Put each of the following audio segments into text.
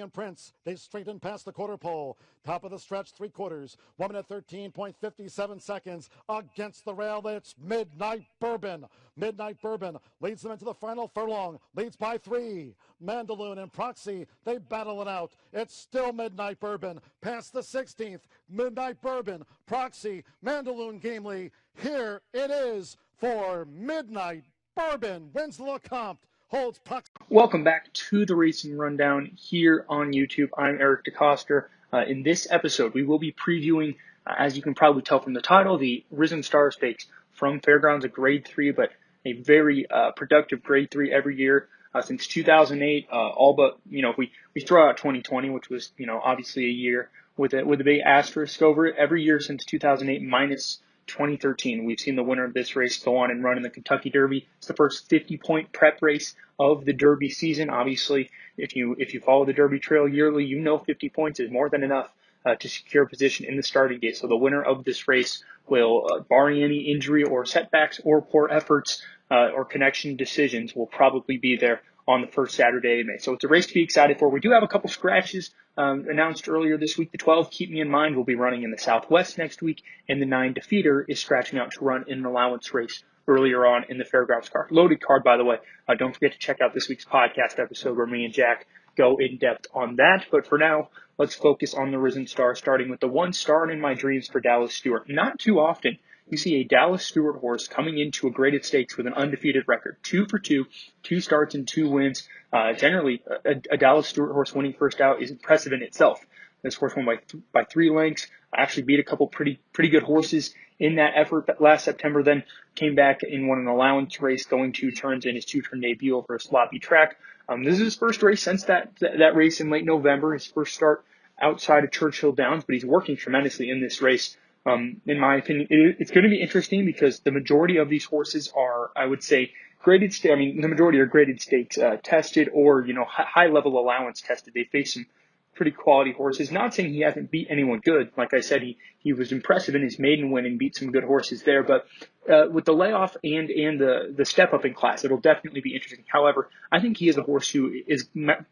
And Prince, they straighten past the quarter pole. Top of the stretch, 3/4. 1 minute 13.57 seconds. Against the rail, it's Midnight Bourbon. Midnight Bourbon leads them into the final furlong. Leads by 3. Mandaloon and Proxy, they battle it out. It's still Midnight Bourbon. Past the 16th. Midnight Bourbon, Proxy, Mandaloon, Gamely. Here it is for Midnight Bourbon. Wins the Lecomte. Holds Proxy. Welcome back to the Racing Rundown here on YouTube. I'm Eric DeCoster. In this episode, we will be previewing, as you can probably tell from the title, the Risen Star Stakes from Fairgrounds, a Grade 3, but a very productive Grade 3 every year since 2008. All but, if we throw out 2020, which was, obviously a year with a big asterisk over it, every year since 2008 minus 2013. We've seen the winner of this race go on and run in the Kentucky Derby. It's the first 50-point prep race of the Derby season. Obviously, if you follow the Derby trail yearly, 50 points is more than enough to secure a position in the starting gate. So the winner of this race will, barring any injury or setbacks or poor efforts or connection decisions, will probably be there on the first Saturday in May. So it's a race to be excited for. We do have a couple scratches announced earlier this week. The 12, Keep Me in Mind, will be running in the Southwest next week, and the 9, Defeater, is scratching out to run in an allowance race earlier on in the Fairgrounds card. Loaded card, by the way. Don't forget to check out this week's podcast episode where me and Jack go in depth on that. But for now, let's focus on the Risen Star, starting with the 1 Star in My Dreams for Dallas Stewart. Not too often you see a Dallas Stewart horse coming into a graded stakes with an undefeated record. 2 for 2, 2 starts and 2 wins. Generally, a Dallas Stewart horse winning first out is impressive in itself. This horse won by 3 lengths. Actually beat a couple pretty good horses in that effort that last September, then came back and won an allowance race, going 2 turns in his 2-turn debut over a sloppy track. This is his first race since that race in late November, his first start outside of Churchill Downs, but he's working tremendously in this race. In my opinion, it's going to be interesting because the majority of these horses are, I would say, graded. The majority are graded stakes tested or high level allowance tested. They face some pretty quality horses. Not saying he hasn't beat anyone good. Like I said, he was impressive in his maiden win and beat some good horses there. But with the layoff and the step up in class, it'll definitely be interesting. However, I think he is a horse who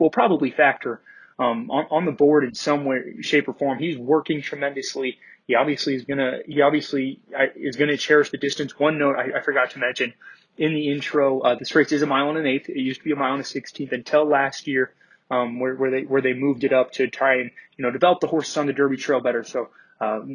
will probably factor on the board in some way, shape, or form. He's working tremendously. He obviously is gonna cherish the distance. One note I forgot to mention in the intro: this race is 1 1/8 miles. It used to be 1 1/16 miles until last year, where they moved it up to try and develop the horses on the Derby trail better. So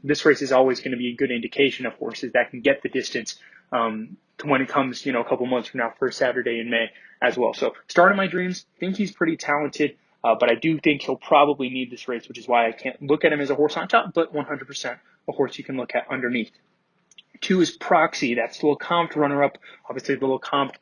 this race is always going to be a good indication of horses that can get the distance when it comes a couple months from now, first Saturday in May as well. So Start of My Dreams, think he's pretty talented. But I do think he'll probably need this race, which is why I can't look at him as a horse on top, but 100% a horse you can look at underneath. 2 is Proxy. That's the Lecomte runner-up. Obviously, the Lecomte,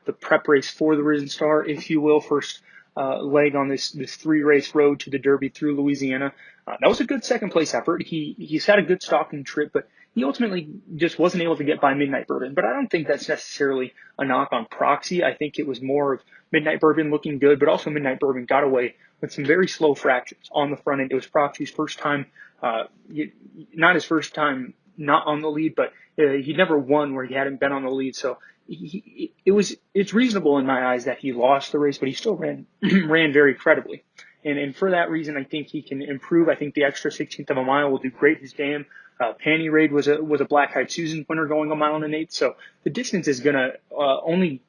the prep race for the Risen Star, if you will, first leg on this 3-race road to the Derby through Louisiana. That was a good second-place effort. He's had a good stalking trip, but he ultimately just wasn't able to get by Midnight Bourbon. But I don't think that's necessarily a knock on Proxy. I think it was more of Midnight Bourbon looking good, but also Midnight Bourbon got away with some very slow fractions on the front end. It was Proxy's first time, not his first time not on the lead, but he never won where he hadn't been on the lead. So it's reasonable in my eyes that he lost the race, but he still ran very credibly. And for that reason, I think he can improve. I think the extra 16th of a mile will do great. His dam, Panty Raid was a Black Eyed Susan winner going 1 1/8 miles. So the distance is going to only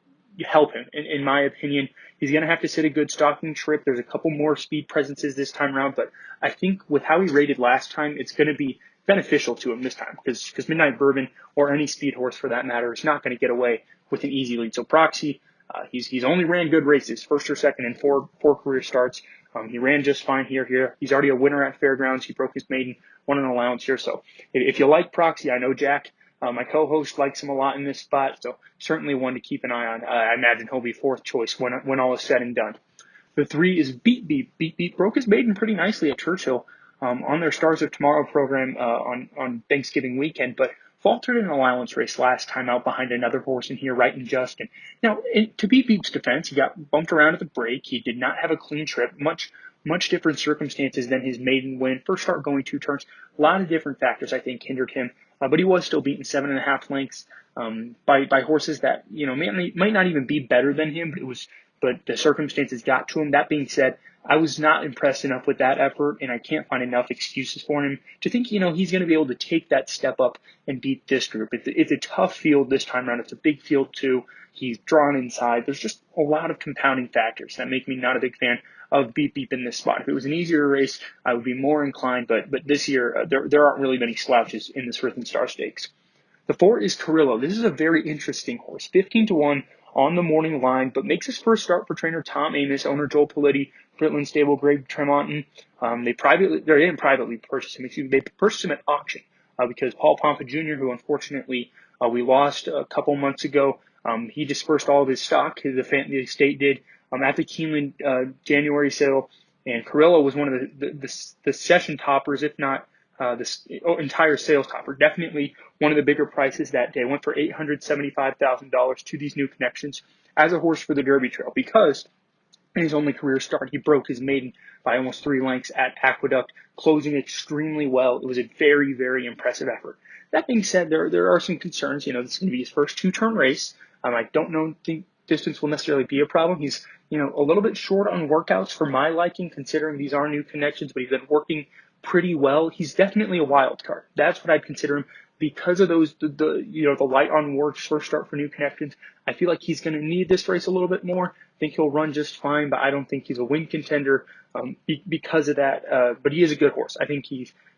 help him, in my opinion. He's going to have to sit a good stalking trip. There's a couple more speed presences this time around, but I think with how he rated last time, it's going to be beneficial to him this time because Midnight Bourbon, or any speed horse for that matter, is not going to get away with an easy lead. So Proxy, he's only ran good races, first or second in four career starts. He ran just fine here. He's already a winner at Fairgrounds. He broke his maiden, won an allowance here. So if you like Proxy, I know Jack, my co-host, likes him a lot in this spot. So certainly one to keep an eye on. I imagine he'll be 4th choice when all is said and done. The 3 is Beat Beat. Beat Beat broke his maiden pretty nicely at Churchill on their Stars of Tomorrow program on Thanksgiving weekend, but faltered in an allowance race last time out behind another horse in here, Right and Justin. Now, to Beat Beat's defense, he got bumped around at the break. He did not have a clean trip, much different circumstances than his maiden win. First start going 2 turns. A lot of different factors, I think, hindered him, but he was still beaten 7.5 lengths by horses that might not even be better than him, but the circumstances got to him. That being said, I was not impressed enough with that effort, and I can't find enough excuses for him to think, he's going to be able to take that step up and beat this group. It's a tough field this time around. It's a big field too. He's drawn inside. There's just a lot of compounding factors that make me not a big fan of Beep Beep in this spot. If it was an easier race, I would be more inclined, but this year, there aren't really many slouches in this Rhythm Star Stakes. The 4 is Carrillo. This is a very interesting horse. 15-1 on the morning line, but makes his first start for trainer Tom Amis, owner Joel Piletti, Britland Stable, Greg Tremonton. They didn't privately purchase him. They purchased him at auction because Paul Pompa Jr., who unfortunately we lost a couple months ago, he dispersed all of his stock. The estate did at the Keeneland January sale, and Carrillo was one of the session toppers, if not this entire sales topper. Definitely one of the bigger prices that day. Went for $875,000 to these new connections as a horse for the Derby Trail because in his only career start, he broke his maiden by almost 3 lengths at Aqueduct, closing extremely well. It was a very, very impressive effort. That being said, there are some concerns. This is going to be his first 2-turn race. I don't think distance will necessarily be a problem. He's, a little bit short on workouts for my liking, considering these are new connections, but he's been working pretty well. He's definitely a wild card. That's what I'd consider him because of those, the light on works first start for new connections. I feel like he's going to need this race a little bit more. I think he'll run just fine, but I don't think he's a win contender because of that. But he is a good horse. I think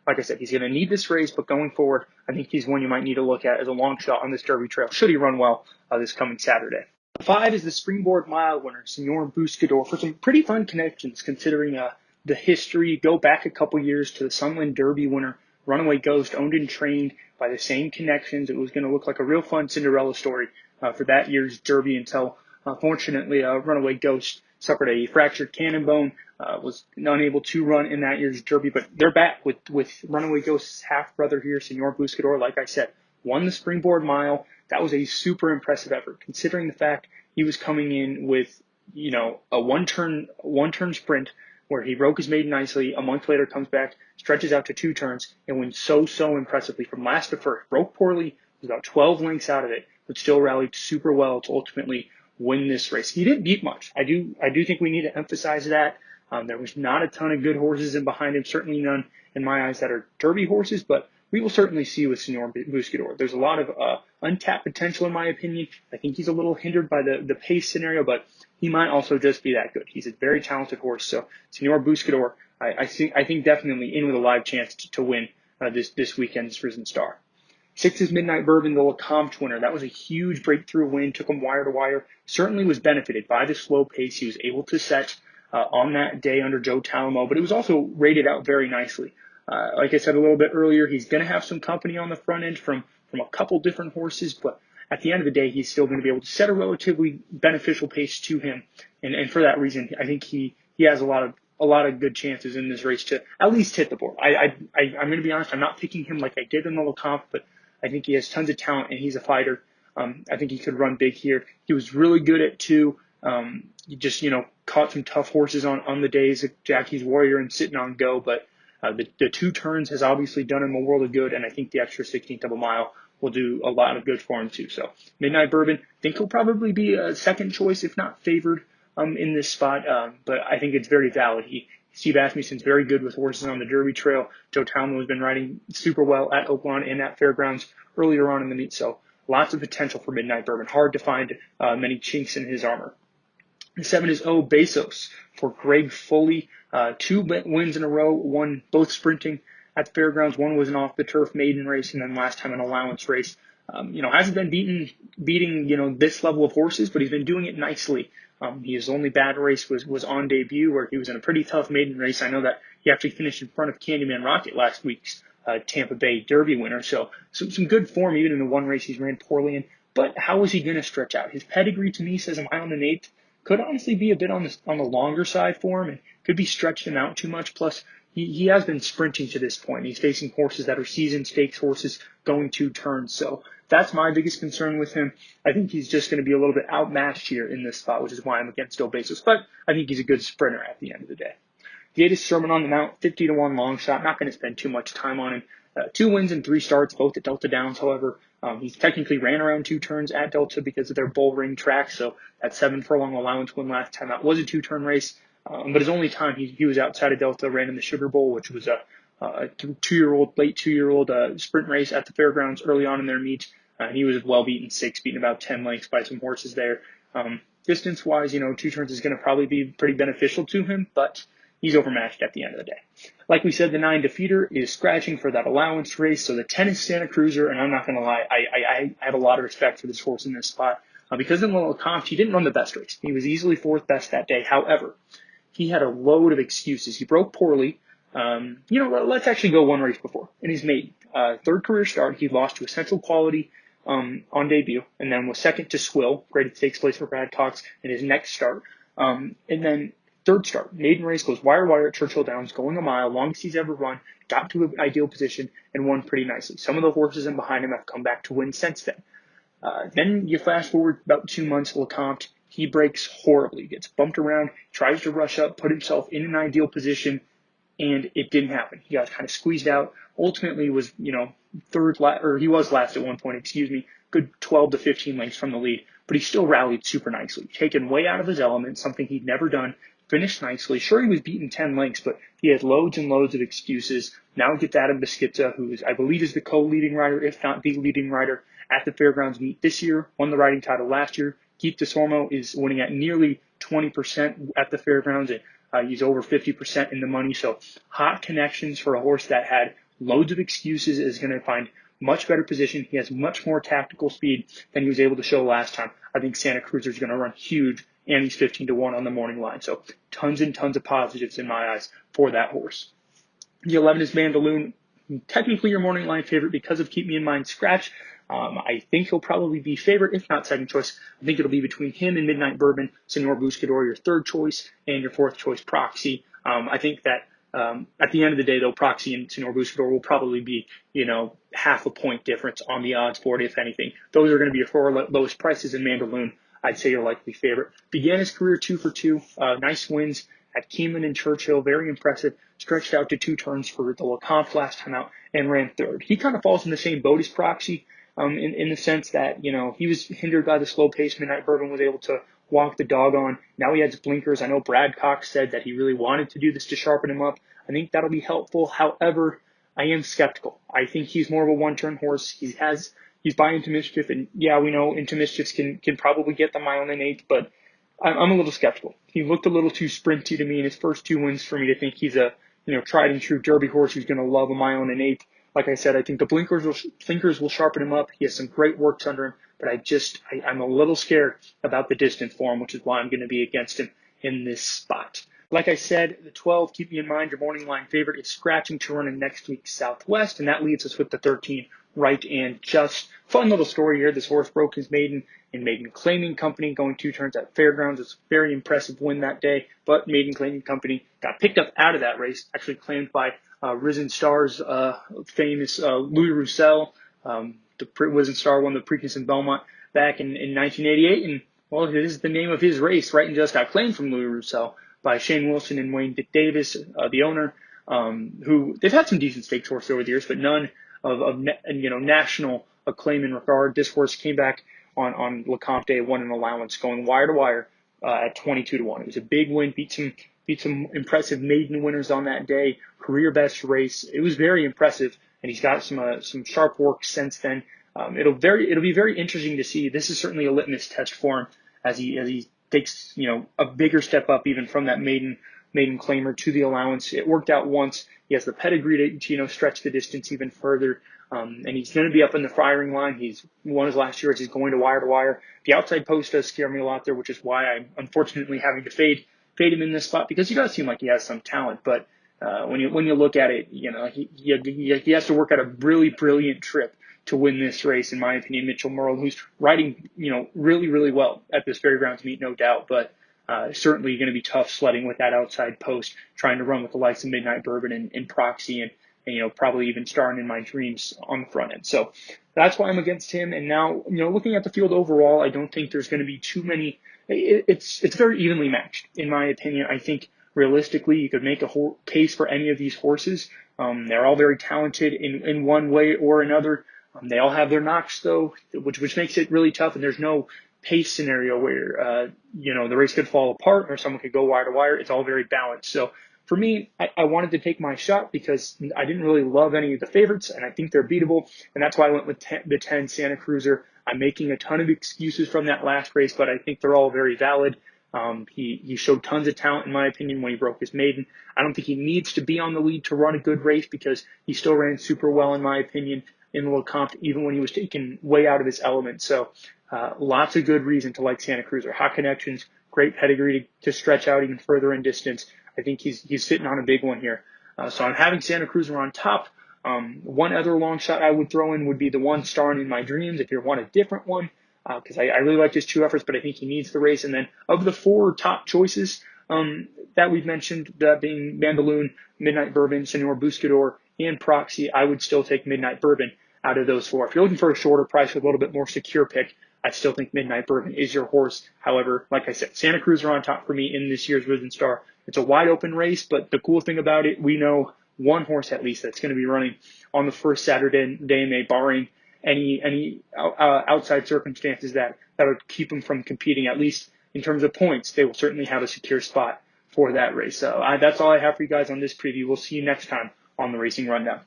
like I said, he's going to need this race, but going forward, I think he's one you might need to look at as a long shot on this Derby Trail, should he run well this coming Saturday. 5 is the Springboard Mile winner, Senor Buscador, for some pretty fun connections considering the history. Go back a couple years to the Sunland Derby winner, Runaway Ghost, owned and trained by the same connections. It was going to look like a real fun Cinderella story for that year's Derby until, fortunately, Runaway Ghost suffered a fractured cannon bone, was unable to run in that year's Derby. But they're back with Runaway Ghost's half-brother here, Senor Buscador. Like I said, won the Springboard Mile. That was a super impressive effort, considering the fact he was coming in with, a one-turn sprint where he broke his maiden nicely. A month later comes back, stretches out to 2 turns, and wins so impressively from last to first. Broke poorly, was about 12 lengths out of it, but still rallied super well to ultimately win this race. He didn't beat much. I do think we need to emphasize that. There was not a ton of good horses in behind him, certainly none in my eyes that are Derby horses, but we will certainly see with Senor Buscador. There's a lot of untapped potential, in my opinion. I think he's a little hindered by the pace scenario, but he might also just be that good. He's a very talented horse. So Senor Buscador, I think definitely in with a live chance to win this weekend's Risen Star. 6 is Midnight Bourbon, the Lecomte winner. That was a huge breakthrough win. Took him wire to wire. Certainly was benefited by the slow pace he was able to set on that day under Joe Talamo, but it was also rated out very nicely. Like I said a little bit earlier, he's going to have some company on the front end from a couple different horses, but at the end of the day, he's still going to be able to set a relatively beneficial pace to him. And for that reason, I think he has a lot of good chances in this race to at least hit the board. I'm going to be honest, I'm not picking him like I did in the Lecomte, but I think he has tons of talent and he's a fighter. I think he could run big here. He was really good at 2. He just, caught some tough horses on the days of Jackie's Warrior and Sitting on Go, but the 2 turns has obviously done him a world of good, and I think the extra 16th of a mile will do a lot of good for him too. So Midnight Bourbon, I think he'll probably be a second choice, if not favored, in this spot. But I think it's very valid. Steve Asmussen's very good with horses on the Derby Trail. Joe Talamo has been riding super well at Oaklawn and at Fairgrounds earlier on in the meet. So lots of potential for Midnight Bourbon. Hard to find many chinks in his armor. 7 is O Bezos for Greg Foley. 2 wins in a row, won both sprinting at the Fairgrounds. One was an off-the-turf maiden race, and then last time an allowance race. Hasn't been beating, this level of horses, but he's been doing it nicely. His only bad race was on debut, where he was in a pretty tough maiden race. I know that he actually finished in front of Candyman Rocket last week's Tampa Bay Derby winner. So some good form, even in the one race he's ran poorly in. But how is he going to stretch out? His pedigree, to me, says a mile and an eighth. Could honestly be a bit on the longer side for him, and could be stretching out too much. Plus, he has been sprinting to this point. He's facing horses that are seasoned stakes horses going 2 turns. So that's my biggest concern with him. I think he's just going to be a little bit outmatched here in this spot, which is why I'm against O Bezos. But I think he's a good sprinter at the end of the day. The 8 is Sermon on the Mount, 50-1 long shot. Not going to spend too much time on him. 2 wins and 3 starts, both at Delta Downs, however. He's technically ran around 2 turns at Delta because of their bull ring track, so that 7 furlong allowance win last time out was a 2-turn race. But his only time he was outside of Delta ran in the Sugar Bowl, which was a late 2-year-old sprint race at the fairgrounds early on in their meet. He was well beaten 6, beaten about 10 lengths by some horses there. Distance-wise, 2 turns is going to probably be pretty beneficial to him, but he's overmatched at the end of the day. Like we said, the 9 Defeater is scratching for that allowance race. So the 10 is Santa Cruiser, and I'm not going to lie, I have a lot of respect for this horse in this spot. Because in the Lecomte, he didn't run the best race. He was easily 4th best that day. However, he had a load of excuses. He broke poorly. Let's actually go one race before. In his maiden, 3rd career start, he lost to Essential Quality on debut, and then was 2nd to Swill, graded stakes place for Brad Cox in his next start. And then 3rd start, maiden race, goes wire at Churchill Downs, going a mile, longest he's ever run, got to an ideal position, and won pretty nicely. Some of the horses in behind him have come back to win since then. Then you fast forward about 2 months, Lecomte, he breaks horribly, gets bumped around, tries to rush up, put himself in an ideal position, and it didn't happen. He got kind of squeezed out. Ultimately was, he was last at one point, good 12 to 15 lengths from the lead, but he still rallied super nicely, taken way out of his element, something he'd never done, finished nicely. Sure, he was beaten 10 lengths, but he had loads and loads of excuses. Now gets Adam Beschizza, who I believe is the co-leading rider, if not the leading rider at the Fairgrounds meet this year, won the riding title last year. Keith DeSormo is winning at nearly 20% at the Fairgrounds, and he's over 50% in the money. So hot connections for a horse that had loads of excuses is going to find much better position. He has much more tactical speed than he was able to show last time. I think Santa Cruiser is going to run huge, and he's 15-1 on the morning line. So tons and tons of positives in my eyes for that horse. The 11 is Mandaloon, technically your morning line favorite because of Keep Me in Mind scratch. I think he'll probably be favorite, if not second choice. I think it'll be between him and Midnight Bourbon, Senor Buscador, your 3rd choice, and your 4th choice, Proxy. I think that at the end of the day, though, Proxy and Senor Buscador will probably be, half a point difference on the odds board, if anything. Those are going to be your 4 lowest prices in Mandaloon. I'd say your likely favorite. Began his career 2 for 2. Nice wins at Keeneland and Churchill. Very impressive. Stretched out to 2 turns for the Lecomte last time out and ran 3rd. He kind of falls in the same boat as Proxy. In the sense that, he was hindered by the slow pace. Midnight Bourbon was able to walk the dog on. Now he has blinkers. I know Brad Cox said that he really wanted to do this to sharpen him up. I think that'll be helpful. However, I am skeptical. I think he's more of a one-turn horse. He's by Into Mischief, and yeah, we know Into Mischief can probably get the mile and an eighth, but I'm a little skeptical. He looked a little too sprinty to me in his first 2 wins for me to think he's a tried and true Derby horse who's going to love a mile and an eighth. Like I said, I think the blinkers will sharpen him up. He has some great works under him, but I'm a little scared about the distance for him, which is why I'm going to be against him in this spot. Like I said, the 12, keep me in mind, your morning line favorite is scratching to run in next week's Southwest, and that leaves us with the 13, Right and Just. Fun little story here. This horse broke his maiden in Maiden Claiming Company, going 2 turns at Fairgrounds. It's a very impressive win that day, but Maiden Claiming Company got picked up out of that race, actually claimed by Risen Stars, famous Louis Roussel. The Risen Star won the Preakness in Belmont back in 1988, and well, it is the name of his race. Right and Just got claimed from Louis Roussel by Shane Wilson and Wayne Dick Davis, the owner, who they've had some decent stakes horses over the years, but none of national acclaim and regard. This horse came back on Lecomte Day, won an allowance, going wire to wire at 22-1. It was a big win, beat some impressive maiden winners on that day, career best race. It was very impressive, and he's got some sharp work since then. It'll be very interesting to see. This is certainly a litmus test for him as he takes a bigger step up even from that maiden claimer to the allowance. It worked out once. He has the pedigree to stretch the distance even further. And he's going to be up in the firing line. He's won his last year as he's going to wire. The outside post does scare me a lot there, which is why I'm unfortunately having to fade him in this spot, because he does seem like he has some talent. But when you look at it, he has to work out a really brilliant trip to win this race, in my opinion. Mitchell Merle, who's riding really, really well at this Fairgrounds meet, no doubt, but certainly going to be tough sledding with that outside post, trying to run with the likes of Midnight Bourbon and Proxy, and probably even Starring in My Dreams on the front end. So that's why I'm against him. And now, looking at the field overall, I don't think there's going to be too many. It's very evenly matched, in my opinion. I think realistically, you could make a whole case for any of these horses. They're all very talented in one way or another. They all have their knocks, though, which makes it really tough. And there's no pace scenario where, the race could fall apart or someone could go wire to wire. It's all very balanced. So for me, I wanted to take my shot because I didn't really love any of the favorites, and I think they're beatable. And that's why I went with the 10 Santa Cruiser. I'm making a ton of excuses from that last race, but I think they're all very valid. He showed tons of talent, in my opinion, when he broke his maiden. I don't think he needs to be on the lead to run a good race because he still ran super well, in my opinion, in the Lecomte, even when he was taken way out of his element. So lots of good reason to like Santa Cruiser. Hot connections, great pedigree to stretch out even further in distance. I think he's sitting on a big one here. So I'm having Santa Cruiser on top. One other long shot I would throw in would be the one starring in my dreams if you want a different one, because I really like his two efforts, but I think he needs the race. And then of the four top choices that we've mentioned, that being Mandaloon, Midnight Bourbon, Senor Buscador, and Proxy, I would still take Midnight Bourbon out of those four. If you're looking for a shorter price with a little bit more secure pick, I still think Midnight Bourbon is your horse. However, like I said, Santa Cruiser on top for me in this year's Risen Star. It's a wide open race, but the cool thing about it, we know one horse at least that's going to be running on the first Saturday in May, barring any outside circumstances that would keep them from competing, at least in terms of points. They will certainly have a secure spot for that race. So that's all I have for you guys on this preview. We'll see you next time on the Racing Rundown.